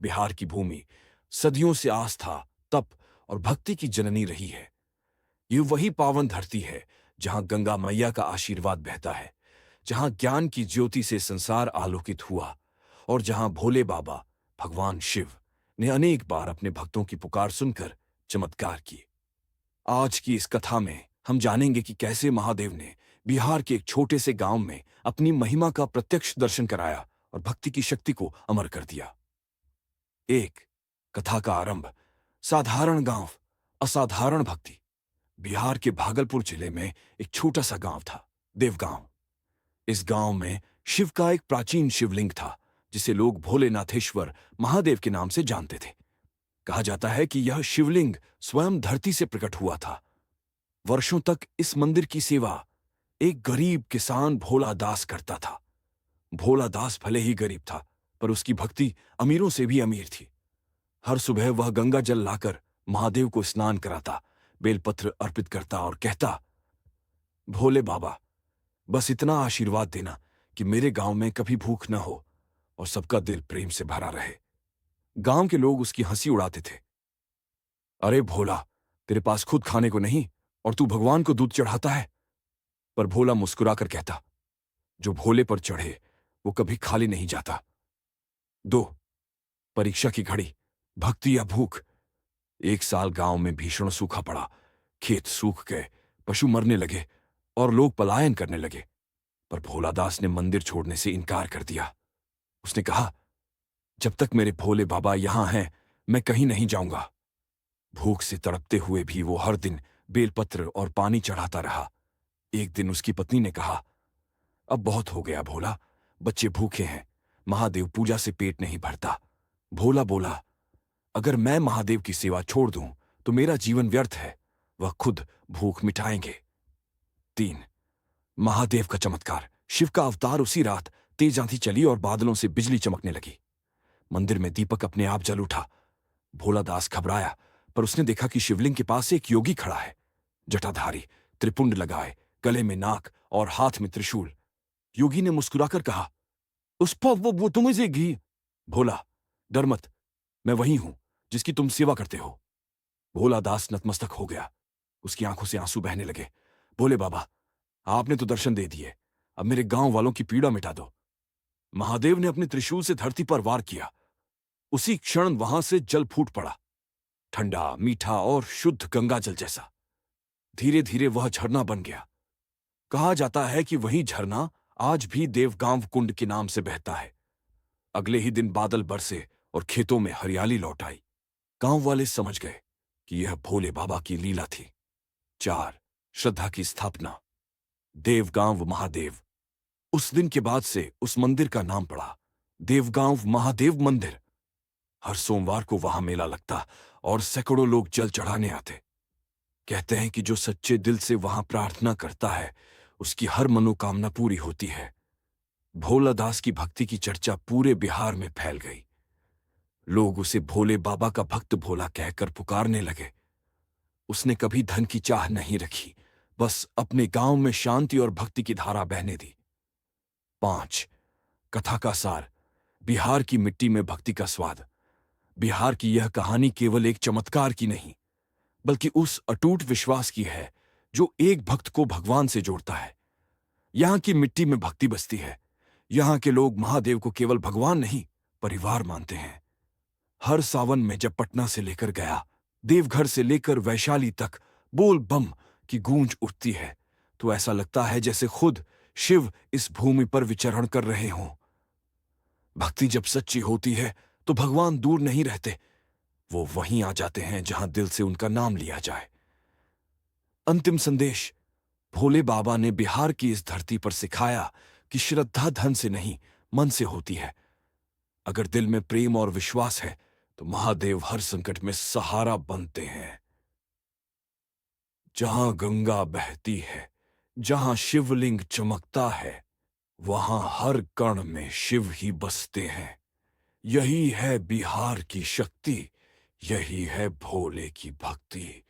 बिहार की भूमि सदियों से आस्था, तप और भक्ति की जननी रही है। ये वही पावन धरती है जहां गंगा मैया का आशीर्वाद बहता है, जहां ज्ञान की ज्योति से संसार आलोकित हुआ और जहां भोले बाबा भगवान शिव ने अनेक बार अपने भक्तों की पुकार सुनकर चमत्कार किए। आज की इस कथा में हम जानेंगे कि कैसे महादेव ने बिहार के एक छोटे से गांव में अपनी महिमा का प्रत्यक्ष दर्शन कराया और भक्ति की शक्ति को अमर कर दिया। एक, कथा का आरंभ। साधारण गांव, असाधारण भक्ति। बिहार के भागलपुर जिले में एक छोटा सा गांव था, देवगांव। इस गांव में शिव का एक प्राचीन शिवलिंग था, जिसे लोग भोलेनाथेश्वर महादेव के नाम से जानते थे। कहा जाता है कि यह शिवलिंग स्वयं धरती से प्रकट हुआ था। वर्षों तक इस मंदिर की सेवा एक गरीब किसान भोला दास करता था। भोला दास भले ही गरीब था, पर उसकी भक्ति अमीरों से भी अमीर थी। हर सुबह वह गंगा जल लाकर महादेव को स्नान कराता, बेलपत्र अर्पित करता और कहता, भोले बाबा, बस इतना आशीर्वाद देना कि मेरे गांव में कभी भूख न हो और सबका दिल प्रेम से भरा रहे। गांव के लोग उसकी हंसी उड़ाते थे। अरे भोला, तेरे पास खुद खाने को नहीं और तू भगवान को दूध चढ़ाता है। पर भोला मुस्कुराकर कहता, जो भोले पर चढ़े वो कभी खाली नहीं जाता। 2, परीक्षा की घड़ी, भक्ति या भूख। एक साल गांव में भीषण सूखा पड़ा। खेत सूख गए, पशु मरने लगे और लोग पलायन करने लगे। पर भोलादास ने मंदिर छोड़ने से इनकार कर दिया। उसने कहा, जब तक मेरे भोले बाबा यहां हैं, मैं कहीं नहीं जाऊंगा। भूख से तड़पते हुए भी वो हर दिन बेलपत्र और पानी चढ़ाता रहा। एक दिन उसकी पत्नी ने कहा, अब बहुत हो गया भोला, बच्चे भूखे हैं, महादेव पूजा से पेट नहीं भरता। भोला बोला, अगर मैं महादेव की सेवा छोड़ दूं तो मेरा जीवन व्यर्थ है, वह खुद भूख मिटाएंगे। 3, महादेव का चमत्कार। शिव का अवतार उसी रात तेज आंधी चली और बादलों से बिजली चमकने लगी। मंदिर में दीपक अपने आप जल उठा। भोला दास घबराया, पर उसने देखा कि शिवलिंग के पास एक योगी खड़ा है, जटाधारी, त्रिपुंड लगाए, गले में नाक और हाथ में त्रिशूल। योगी ने मुस्कुराकर कहा, उस पर वो तुम्हें से घी। भोला, डर मत, मैं वही हूं जिसकी तुम सेवा करते हो। भोला दास नतमस्तक हो गया। उसकी आंखों से आंसू बहने लगे। भोले बाबा, आपने तो दर्शन दे दिए, अब मेरे गांव वालों की पीड़ा मिटा दो। महादेव ने अपने त्रिशूल से धरती पर वार किया। उसी क्षण वहां से जल फूट पड़ा, ठंडा, मीठा और शुद्ध गंगा जल जैसा। धीरे धीरे वह झरना बन गया। कहा जाता है कि वही झरना आज भी देवगांव कुंड के नाम से बहता है। अगले ही दिन बादल बरसे और खेतों में हरियाली लौट आई। गांव वाले समझ गए कि यह भोले बाबा की लीला थी। 4, श्रद्धा की स्थापना। देवगांव महादेव। उस दिन के बाद से उस मंदिर का नाम पड़ा देवगांव महादेव मंदिर। हर सोमवार को वहां मेला लगता और सैकड़ों लोग जल चढ़ाने आते। कहते हैं कि जो सच्चे दिल से वहां प्रार्थना करता है, उसकी हर मनोकामना पूरी होती है। भोला दास की भक्ति की चर्चा पूरे बिहार में फैल गई। लोग उसे भोले बाबा का भक्त भोला कहकर पुकारने लगे। उसने कभी धन की चाह नहीं रखी, बस अपने गांव में शांति और भक्ति की धारा बहने दी। 5, कथा का सार। बिहार की मिट्टी में भक्ति का स्वाद। बिहार की यह कहानी केवल एक चमत्कार की नहीं, बल्कि उस अटूट विश्वास की है जो एक भक्त को भगवान से जोड़ता है। यहां की मिट्टी में भक्ति बसती है। यहां के लोग महादेव को केवल भगवान नहीं, परिवार मानते हैं। हर सावन में जब पटना से लेकर गया, देवघर से लेकर वैशाली तक बोल बम की गूंज उठती है, तो ऐसा लगता है जैसे खुद शिव इस भूमि पर विचरण कर रहे हों। भक्ति जब सच्ची होती है तो भगवान दूर नहीं रहते, वो वहीं आ जाते हैं जहां दिल से उनका नाम लिया जाए। अंतिम संदेश। भोले बाबा ने बिहार की इस धरती पर सिखाया कि श्रद्धा धन से नहीं, मन से होती है। अगर दिल में प्रेम और विश्वास है तो महादेव हर संकट में सहारा बनते हैं। जहां गंगा बहती है, जहां शिवलिंग चमकता है, वहां हर कण में शिव ही बसते हैं। यही है बिहार की शक्ति, यही है भोले की भक्ति।